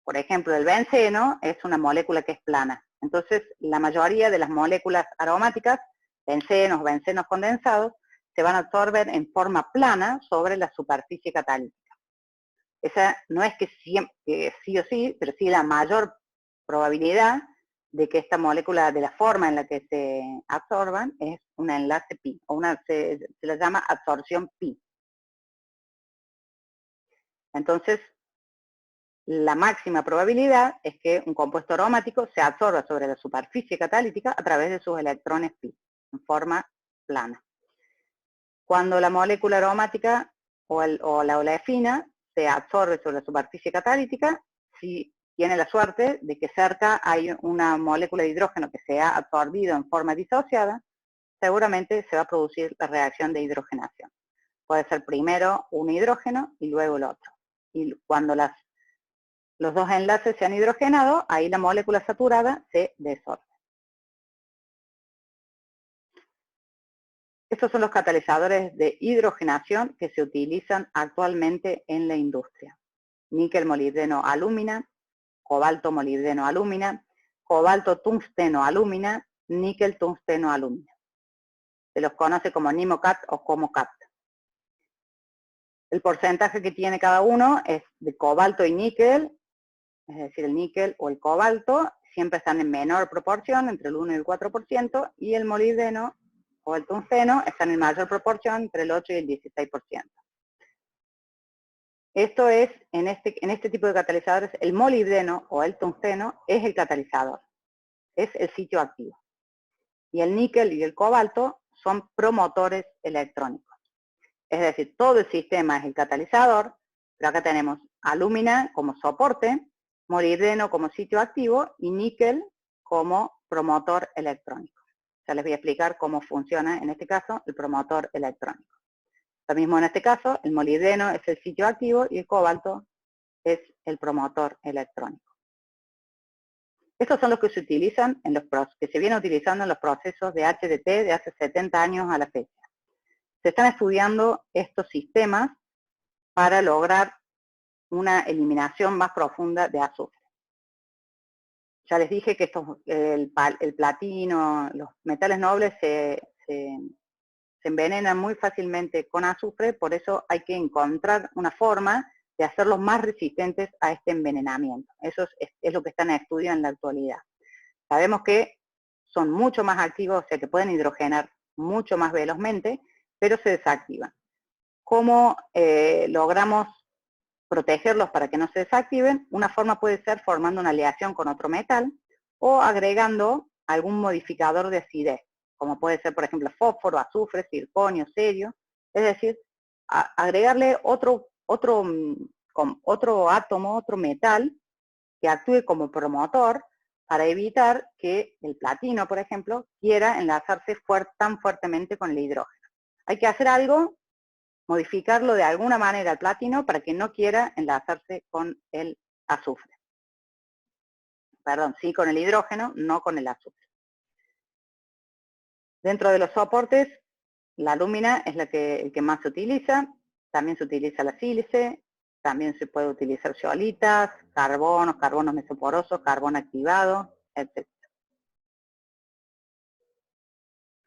Por ejemplo, el benceno es una molécula que es plana. Entonces, la mayoría de las moléculas aromáticas, bencenos condensados, se van a absorber en forma plana sobre la superficie catalítica. Esa no es que sí o sí, pero sí la mayor probabilidad de que esta molécula, de la forma en la que se absorban, es un enlace pi, o se la llama absorción pi. Entonces, la máxima probabilidad es que un compuesto aromático se absorba sobre la superficie catalítica a través de sus electrones pi, en forma plana. Cuando la molécula aromática o la olefina se absorbe sobre la superficie catalítica, si tiene la suerte de que cerca hay una molécula de hidrógeno que se ha absorbido en forma disociada, seguramente se va a producir la reacción de hidrogenación. Puede ser primero un hidrógeno y luego el otro. Y cuando los dos enlaces se han hidrogenado, ahí la molécula saturada se desorbe. Estos son los catalizadores de hidrogenación que se utilizan actualmente en la industria. Níquel, molibdeno, alúmina, cobalto, molibdeno, alúmina, cobalto, tungsteno, alúmina, níquel, tungsteno, alúmina. Se los conoce como NIMOCAT o COMOCAT. El porcentaje que tiene cada uno es de cobalto y níquel, es decir, el níquel o el cobalto, siempre están en menor proporción, entre el 1 y el 4%, y el molibdeno o el tungsteno están en mayor proporción, entre el 8 y el 16%. Esto es, en este tipo de catalizadores, el molibdeno o el tungsteno es el catalizador, es el sitio activo. Y el níquel y el cobalto son promotores electrónicos. Es decir, todo el sistema es el catalizador, pero acá tenemos alúmina como soporte, molibdeno como sitio activo y níquel como promotor electrónico. Ya les voy a explicar cómo funciona, en este caso, el promotor electrónico. Lo mismo en este caso, el molibdeno es el sitio activo y el cobalto es el promotor electrónico. Estos son los que se utilizan, que se vienen utilizando en los procesos de HDT de hace 70 años a la fecha. Se están estudiando estos sistemas para lograr una eliminación más profunda de azufre. Ya les dije que el platino, los metales nobles se envenenan muy fácilmente con azufre, por eso hay que encontrar una forma de hacerlos más resistentes a este envenenamiento. Eso es lo que está en estudio en la actualidad. Sabemos que son mucho más activos, o sea que pueden hidrogenar mucho más velozmente, pero se desactivan. ¿Cómo logramos protegerlos para que no se desactiven? Una forma puede ser formando una aleación con otro metal o agregando algún modificador de acidez, como puede ser, por ejemplo, fósforo, azufre, circonio, cerio. Es decir, agregarle otro átomo, otro metal que actúe como promotor para evitar que el platino, por ejemplo, quiera enlazarse tan fuertemente con el hidrógeno. Hay que hacer algo modificarlo de alguna manera al platino para que no quiera enlazarse con el azufre. Perdón, sí con el hidrógeno, no con el azufre. Dentro de los soportes, la alúmina es el que más se utiliza. También se utiliza la sílice, también se puede utilizar zeolitas, carbonos mesoporosos, carbón activado, etc.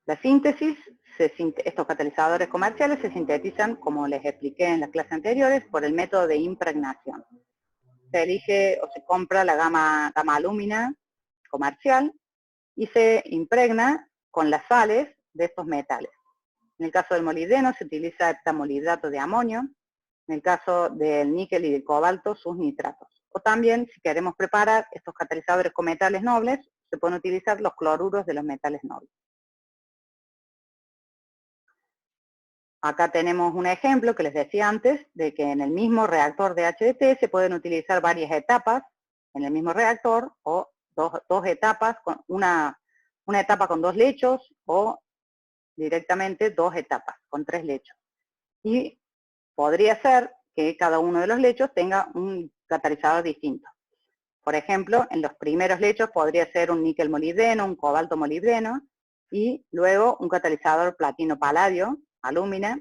La síntesis, estos catalizadores comerciales se sintetizan, como les expliqué en las clases anteriores, por el método de impregnación. Se elige o se compra la gama alúmina comercial y se impregna con las sales de estos metales. En el caso del molibdeno se utiliza heptamolhidrato de amonio, en el caso del níquel y del cobalto sus nitratos. O también, si queremos preparar estos catalizadores con metales nobles, se pueden utilizar los cloruros de los metales nobles. Acá tenemos un ejemplo que les decía antes, de que en el mismo reactor de HDT se pueden utilizar varias etapas en el mismo reactor, o dos etapas, una etapa con 2 lechos, o directamente 2 etapas con 3 lechos. Y podría ser que cada uno de los lechos tenga un catalizador distinto. Por ejemplo, en los primeros lechos podría ser un níquel molibdeno, un cobalto molibdeno, y luego un catalizador platino-paladio, alúmina,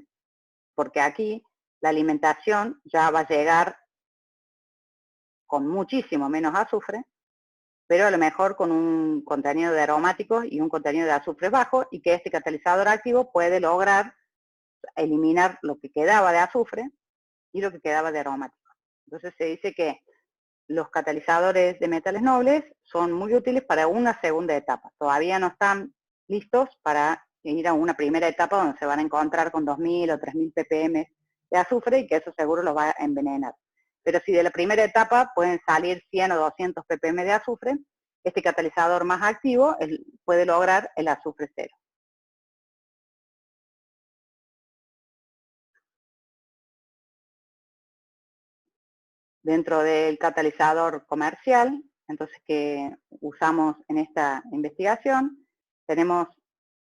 porque aquí la alimentación ya va a llegar con muchísimo menos azufre, pero a lo mejor con un contenido de aromáticos y un contenido de azufre bajo, y que este catalizador activo puede lograr eliminar lo que quedaba de azufre y lo que quedaba de aromáticos. Entonces se dice que los catalizadores de metales nobles son muy útiles para una segunda etapa. Todavía no están listos para ir a una primera etapa donde se van a encontrar con 2000 o 3000 ppm de azufre, y que eso seguro los va a envenenar. Pero si de la primera etapa pueden salir 100 o 200 ppm de azufre, este catalizador más activo puede lograr el azufre cero. Dentro del catalizador comercial, entonces, que usamos en esta investigación,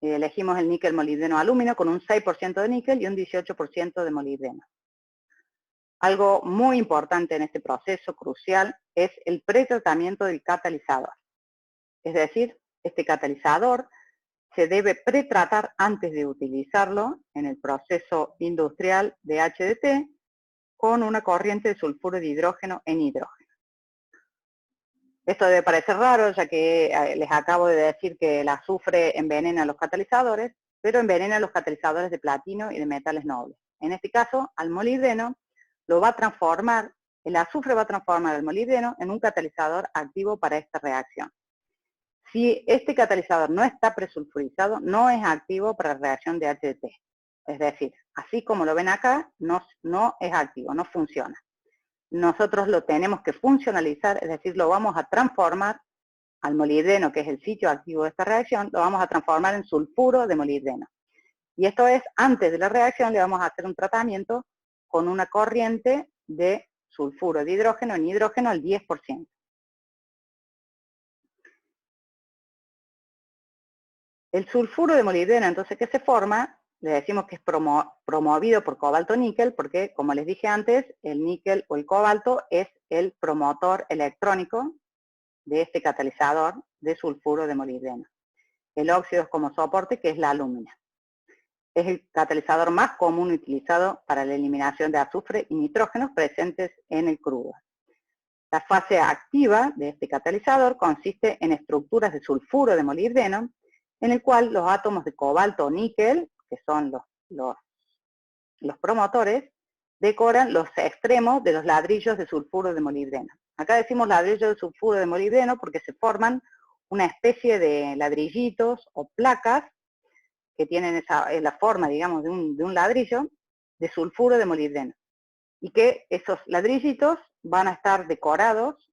elegimos el níquel molibdeno alúmino con un 6% de níquel y un 18% de molibdeno. Algo muy importante en este proceso crucial es el pretratamiento del catalizador. Es decir, este catalizador se debe pretratar antes de utilizarlo en el proceso industrial de HDT con una corriente de sulfuro de hidrógeno en hidrógeno. Esto debe parecer raro, ya que les acabo de decir que el azufre envenena los catalizadores, pero envenena los catalizadores de platino y de metales nobles. En este caso, al molibdeno lo va a transformar, el azufre va a transformar al molibdeno en un catalizador activo para esta reacción. Si este catalizador no está presulfurizado, no es activo para la reacción de HDT. Es decir, así como lo ven acá, no es activo, no funciona. Nosotros lo tenemos que funcionalizar, es decir, lo vamos a transformar al molibdeno, que es el sitio activo de esta reacción, lo vamos a transformar en sulfuro de molibdeno. Y esto es, antes de la reacción le vamos a hacer un tratamiento con una corriente de sulfuro de hidrógeno en hidrógeno al 10%. El sulfuro de molibdeno, entonces, que se forma, le decimos que es promovido por cobalto-níquel, porque, como les dije antes, el níquel o el cobalto es el promotor electrónico de este catalizador de sulfuro de molibdeno. El óxido es como soporte, que es la alúmina. Es el catalizador más común utilizado para la eliminación de azufre y nitrógenos presentes en el crudo. La fase activa de este catalizador consiste en estructuras de sulfuro de molibdeno, en el cual los átomos de cobalto o níquel, que son los promotores, decoran los extremos de los ladrillos de sulfuro de molibdeno. Acá decimos ladrillos de sulfuro de molibdeno porque se forman una especie de ladrillitos o placas que tienen la forma, digamos, de un ladrillo de sulfuro de molibdeno. Y que esos ladrillitos van a estar decorados,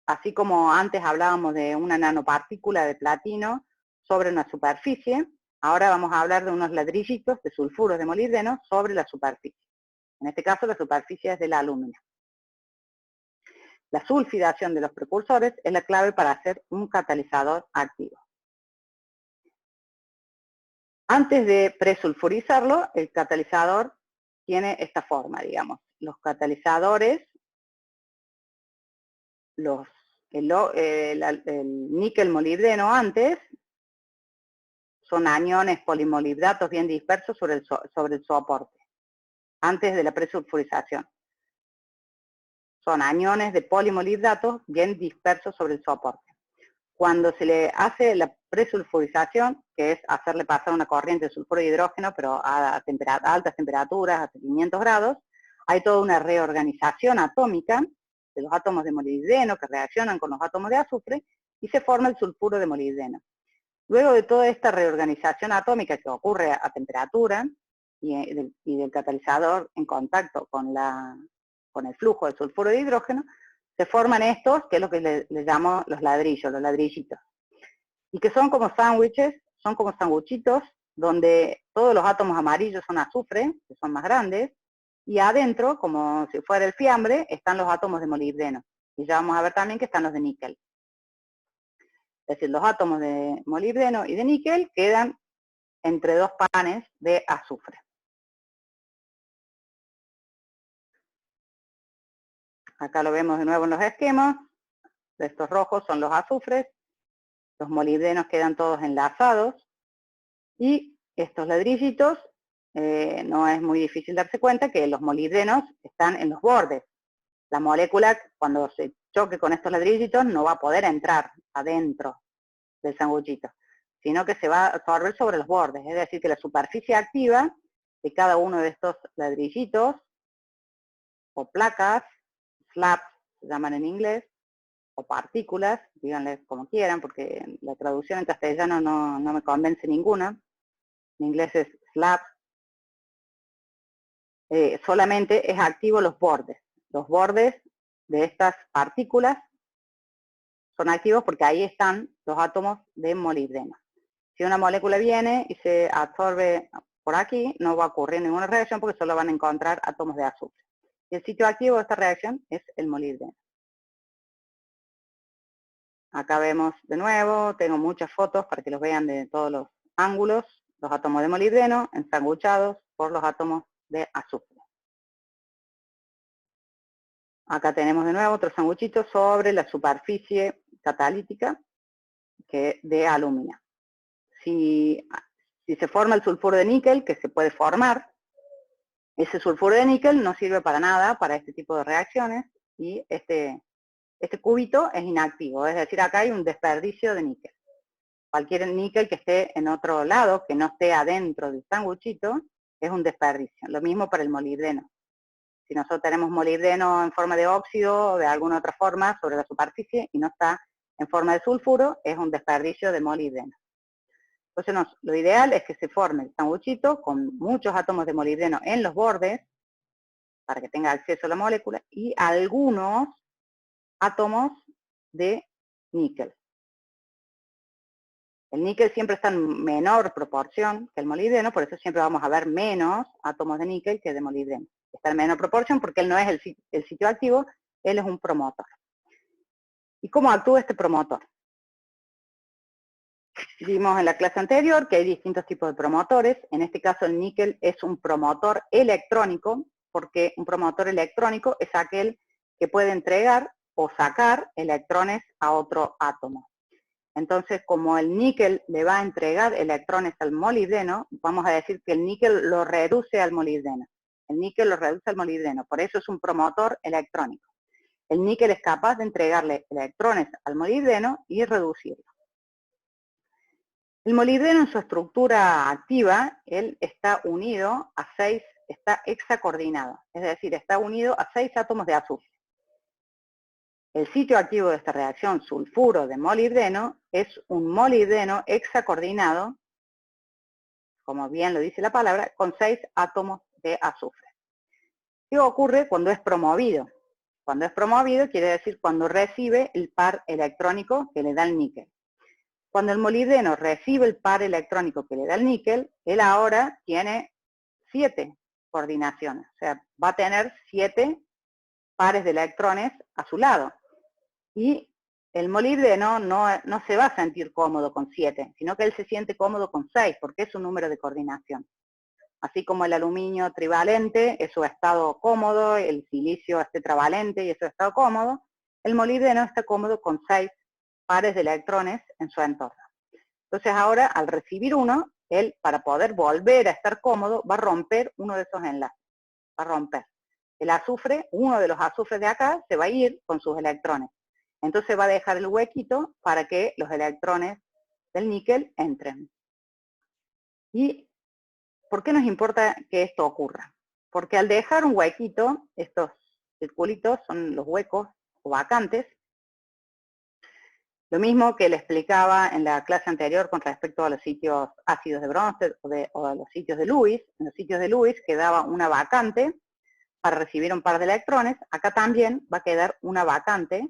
así como antes hablábamos de una nanopartícula de platino sobre una superficie, ahora vamos a hablar de unos ladrillitos de sulfuro de molibdeno sobre la superficie. En este caso la superficie es de la alúmina. La sulfidación de los precursores es la clave para hacer un catalizador activo. Antes de presulfurizarlo, el catalizador tiene esta forma, digamos. Los catalizadores, el níquel molibdeno antes, son aniones polimolibdatos bien dispersos sobre el soporte, antes de la presulfurización. Son aniones de polimolibdatos bien dispersos sobre el soporte. Cuando se le hace la presulfurización, que es hacerle pasar una corriente de sulfuro de hidrógeno, pero a altas temperaturas, hasta 500 grados, hay toda una reorganización atómica de los átomos de molibdeno que reaccionan con los átomos de azufre y se forma el sulfuro de molibdeno. Luego de toda esta reorganización atómica que ocurre a temperatura y del catalizador en contacto con el flujo del sulfuro de hidrógeno, se forman estos, que es lo que le llamo los ladrillos, los ladrillitos. Y que son como sándwiches, son como sanguchitos, donde todos los átomos amarillos son azufre, que son más grandes, y adentro, como si fuera el fiambre, están los átomos de molibdeno. Y ya vamos a ver también que están los de níquel. Es decir, los átomos de molibdeno y de níquel quedan entre dos panes de azufre. Acá lo vemos de nuevo en los esquemas. Estos rojos son los azufres, los molibdenos quedan todos enlazados, y estos ladrillitos, no es muy difícil darse cuenta que los molibdenos están en los bordes. La molécula, cuando se choque con estos ladrillitos, no va a poder entrar adentro del sanguchito, sino que se va a absorber sobre los bordes. Es decir, que la superficie activa de cada uno de estos ladrillitos, o placas, slabs se llaman en inglés, o partículas, díganle como quieran, porque la traducción en castellano no me convence ninguna. En inglés es slab. Solamente es activo los bordes. Los bordes de estas partículas son activos porque ahí están los átomos de molibdeno. Si una molécula viene y se absorbe por aquí, no va a ocurrir ninguna reacción porque solo van a encontrar átomos de azufre. Y el sitio activo de esta reacción es el molibdeno. Acá vemos de nuevo, tengo muchas fotos para que los vean de todos los ángulos, los átomos de molibdeno ensanguchados por los átomos de azufre. Acá tenemos de nuevo otro sanguchito sobre la superficie catalítica de aluminio. Si se forma el sulfuro de níquel, que se puede formar, ese sulfuro de níquel no sirve para nada para este tipo de reacciones, y este cubito es inactivo, es decir, acá hay un desperdicio de níquel. Cualquier níquel que esté en otro lado, que no esté adentro del sanguchito, es un desperdicio. Lo mismo para el molibdeno. Si nosotros tenemos molibdeno en forma de óxido o de alguna otra forma sobre la superficie y no está en forma de sulfuro, es un desperdicio de molibdeno. Entonces lo ideal es que se forme el sanguchito con muchos átomos de molibdeno en los bordes, para que tenga acceso a la molécula, y algunos átomos de níquel. El níquel siempre está en menor proporción que el molibdeno, por eso siempre vamos a ver menos átomos de níquel que de molibdeno. Está en menor proporción porque él no es el sitio activo, él es un promotor. ¿Y cómo actúa este promotor? Vimos en la clase anterior que hay distintos tipos de promotores. En este caso el níquel es un promotor electrónico, porque un promotor electrónico es aquel que puede entregar o sacar electrones a otro átomo. Entonces, como el níquel le va a entregar electrones al molibdeno, vamos a decir que el níquel lo reduce al molibdeno. El níquel lo reduce al molibdeno, por eso es un promotor electrónico. El níquel es capaz de entregarle electrones al molibdeno y reducirlo. El molibdeno en su estructura activa, él está unido a 6, está hexacoordinado, es decir, está unido a 6 átomos de azufre. El sitio activo de esta reacción, sulfuro de molibdeno, es un molibdeno hexacoordinado, como bien lo dice la palabra, con 6 átomos de azufre. ¿Qué ocurre cuando es promovido? Cuando es promovido quiere decir cuando recibe el par electrónico que le da el níquel. Cuando el molibdeno recibe el par electrónico que le da el níquel, él ahora tiene 7 coordinaciones, o sea, va a tener 7 pares de electrones a su lado. Y el molibdeno no se va a sentir cómodo con 7, sino que él se siente cómodo con 6, porque es un número de coordinación. Así como el aluminio trivalente es su estado cómodo, el silicio es tetravalente y es su estado cómodo, el molibdeno está cómodo con 6 pares de electrones en su entorno. Entonces ahora, al recibir uno, él, para poder volver a estar cómodo, va a romper uno de esos enlaces. Va a romper. El azufre, uno de los azufres de acá, se va a ir con sus electrones. Entonces va a dejar el huequito para que los electrones del níquel entren. ¿Y por qué nos importa que esto ocurra? Porque al dejar un huequito, estos circulitos son los huecos o vacantes, lo mismo que le explicaba en la clase anterior con respecto a los sitios ácidos de Bronsted o a los sitios de Lewis. En los sitios de Lewis quedaba una vacante para recibir un par de electrones. Acá también va a quedar una vacante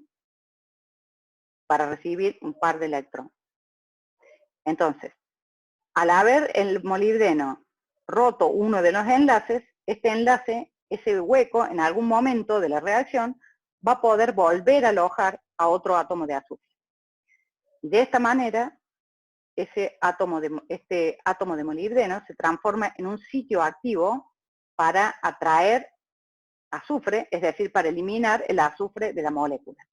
para recibir un par de electrones. Entonces, al haber el molibdeno roto uno de los enlaces, este enlace, ese hueco, en algún momento de la reacción, va a poder volver a alojar a otro átomo de azufre. Y de esta manera, este átomo de molibdeno se transforma en un sitio activo para atraer azufre, es decir, para eliminar el azufre de la molécula.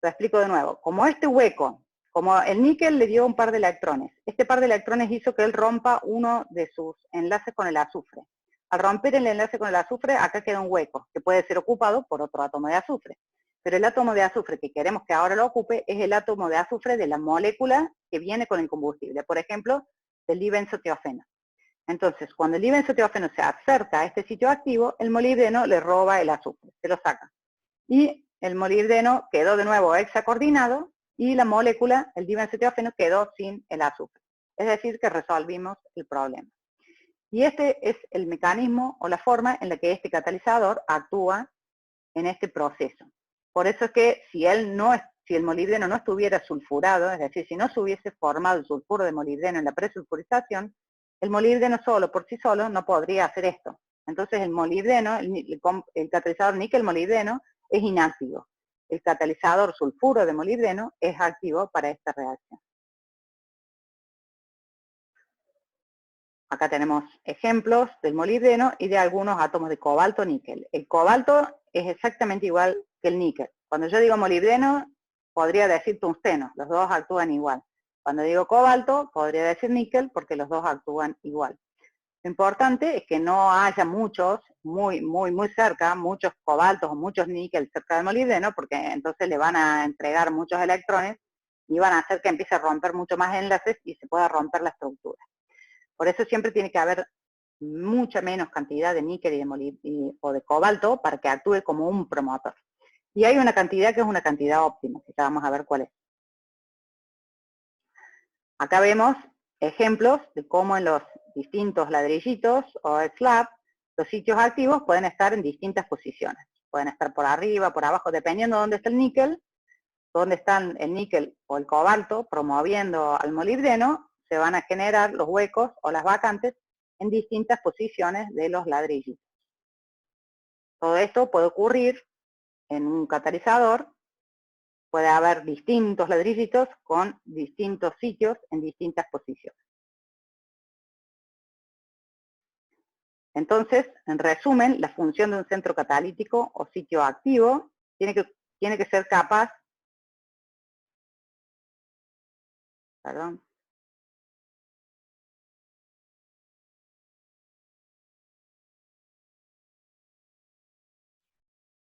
Lo explico de nuevo. Como este hueco, como el níquel le dio un par de electrones, este par de electrones hizo que él rompa uno de sus enlaces con el azufre. Al romper el enlace con el azufre, acá queda un hueco, que puede ser ocupado por otro átomo de azufre. Pero el átomo de azufre que queremos que ahora lo ocupe es el átomo de azufre de la molécula que viene con el combustible. Por ejemplo, del dibenzotiofeno. Entonces, cuando el dibenzotiofeno se acerca a este sitio activo, el molibdeno le roba el azufre, se lo saca. Y el molibdeno quedó de nuevo hexacoordinado y la molécula, el dibenzotiofeno, quedó sin el azufre. Es decir, que resolvimos el problema. Y este es el mecanismo o la forma en la que este catalizador actúa en este proceso. Por eso es que si el molibdeno no estuviera sulfurado, es decir, si no se hubiese formado el sulfuro de molibdeno en la presulfurización, el molibdeno solo, por sí solo, no podría hacer esto. Entonces el molibdeno, el catalizador níquel-molibdeno, es inactivo. El catalizador sulfuro de molibdeno es activo para esta reacción. Acá tenemos ejemplos del molibdeno y de algunos átomos de cobalto-níquel. El cobalto es exactamente igual que el níquel. Cuando yo digo molibdeno, podría decir tungsteno, los dos actúan igual. Cuando digo cobalto, podría decir níquel porque los dos actúan igual. Lo importante es que no haya muchos, muy cerca, muchos cobaltos o muchos níquel cerca del molibdeno, porque entonces le van a entregar muchos electrones y van a hacer que empiece a romper mucho más enlaces y se pueda romper la estructura. Por eso siempre tiene que haber mucha menos cantidad de níquel o de cobalto para que actúe como un promotor. Y hay una cantidad que es una cantidad óptima, que ya vamos a ver cuál es. Acá vemos ejemplos de cómo en los distintos ladrillitos o slab, los sitios activos pueden estar en distintas posiciones. Pueden estar por arriba, por abajo, dependiendo de dónde está el níquel, dónde están el níquel o el cobalto promoviendo al molibdeno, se van a generar los huecos o las vacantes en distintas posiciones de los ladrillitos. Todo esto puede ocurrir en un catalizador. Puede haber distintos ladrillitos con distintos sitios en distintas posiciones. Entonces, en resumen, la función de un centro catalítico o sitio activo tiene que ser capaz, perdón,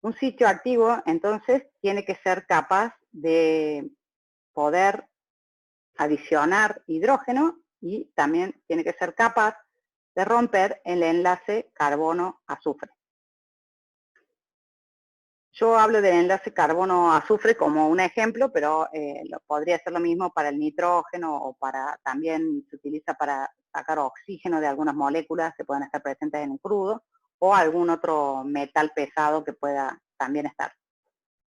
un sitio activo, entonces, tiene que ser capaz de poder adicionar hidrógeno y también tiene que ser capaz de romper el enlace carbono-azufre. Yo hablo del enlace carbono-azufre como un ejemplo, pero podría ser lo mismo para el nitrógeno o también se utiliza para sacar oxígeno de algunas moléculas que pueden estar presentes en el crudo o algún otro metal pesado que pueda también estar.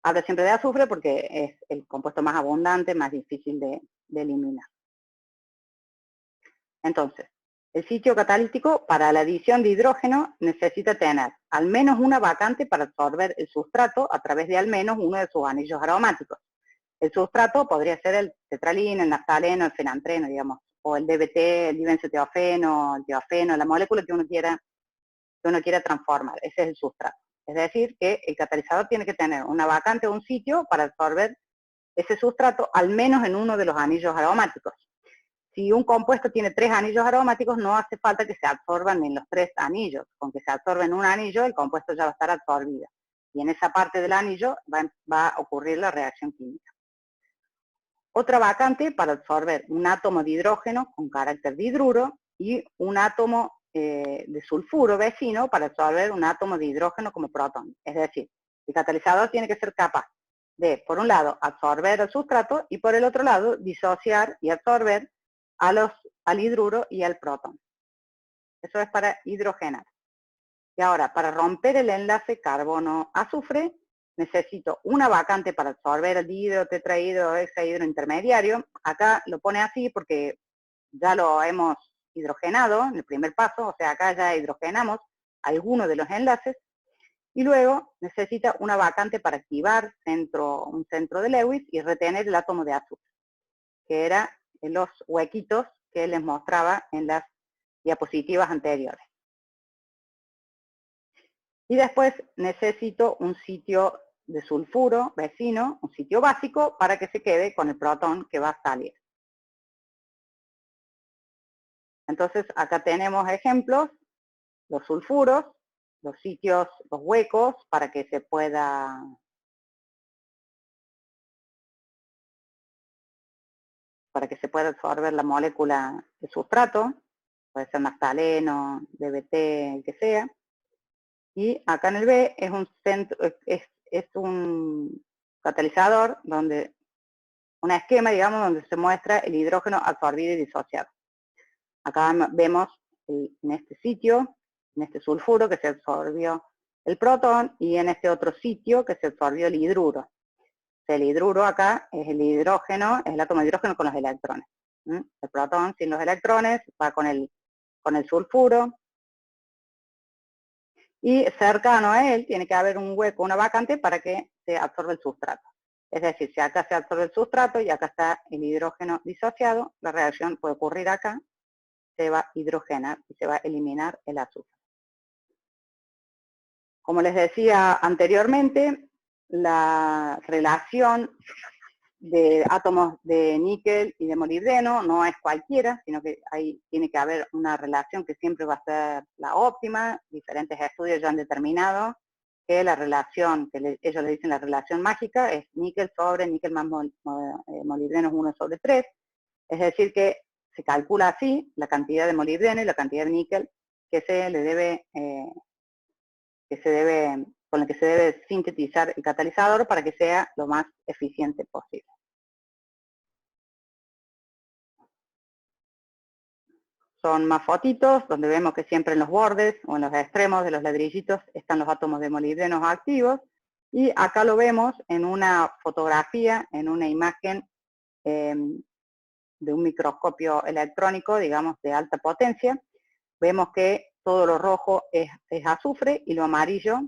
Hablo siempre de azufre porque es el compuesto más abundante, más difícil de eliminar. Entonces, el sitio catalítico para la adición de hidrógeno necesita tener al menos una vacante para absorber el sustrato a través de al menos uno de sus anillos aromáticos. El sustrato podría ser el tetralino, el naftaleno, el fenantreno, digamos, o el DBT, el dibenzotiofeno, el tiofeno, la molécula que uno quiera transformar. Ese es el sustrato. Es decir, que el catalizador tiene que tener una vacante o un sitio para absorber ese sustrato, al menos en uno de los anillos aromáticos. Si un compuesto tiene 3 anillos aromáticos, no hace falta que se absorban en los 3 anillos. Con que se absorba en un anillo, el compuesto ya va a estar absorbido. Y en esa parte del anillo va a ocurrir la reacción química. Otra vacante para absorber un átomo de hidrógeno con carácter dihidruro y un átomo de sulfuro vecino para absorber un átomo de hidrógeno como protón. Es decir, el catalizador tiene que ser capaz de, por un lado, absorber el sustrato y por el otro lado, disociar y absorber al hidruro y al protón. Eso es para hidrogenar. Y ahora, para romper el enlace carbono-azufre, necesito una vacante para absorber el dihidro, tetrahidro, hexahidro intermediario. Acá lo pone así porque ya lo hemos hidrogenado en el primer paso, o sea, acá ya hidrogenamos alguno de los enlaces. Y luego necesita una vacante para activar un centro de Lewis y retener el átomo de azufre, que era en los huequitos que les mostraba en las diapositivas anteriores. Y después necesito un sitio de sulfuro vecino, un sitio básico, para que se quede con el protón que va a salir. Entonces acá tenemos ejemplos, los sulfuros, los sitios, los huecos, para que se pueda absorber la molécula de sustrato, puede ser naftaleno, DBT, el que sea. Y acá en el B es un catalizador donde un esquema, digamos, donde se muestra el hidrógeno absorbido y disociado. Acá vemos en este sitio, en este sulfuro que se absorbió el protón y en este otro sitio que se absorbió el hidruro. El hidruro acá es el hidrógeno, es el átomo de hidrógeno con los electrones. El protón sin los electrones va con el sulfuro. Y cercano a él tiene que haber un hueco, una vacante para que se absorba el sustrato. Es decir, si acá se absorbe el sustrato y acá está el hidrógeno disociado, la reacción puede ocurrir acá, se va a hidrogenar y se va a eliminar el azufre. Como les decía anteriormente, la relación de átomos de níquel y de molibdeno no es cualquiera, sino que ahí tiene que haber una relación que siempre va a ser la óptima. Diferentes estudios ya han determinado que la relación, que ellos le dicen la relación mágica, es níquel sobre níquel más molibdeno es 1/3. Es decir que se calcula así la cantidad de molibdeno y la cantidad de níquel que con el que se debe sintetizar el catalizador para que sea lo más eficiente posible. Son más fotitos, donde vemos que siempre en los bordes o en los extremos de los ladrillitos están los átomos de molibdeno activos. Y acá lo vemos en una fotografía, en una imagen de un microscopio electrónico, digamos, de alta potencia. Vemos que todo lo rojo es azufre y lo amarillo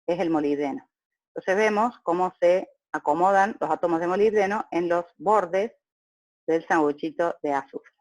es el molibdeno. Entonces vemos cómo se acomodan los átomos de molibdeno en los bordes del sanguchito de azufre.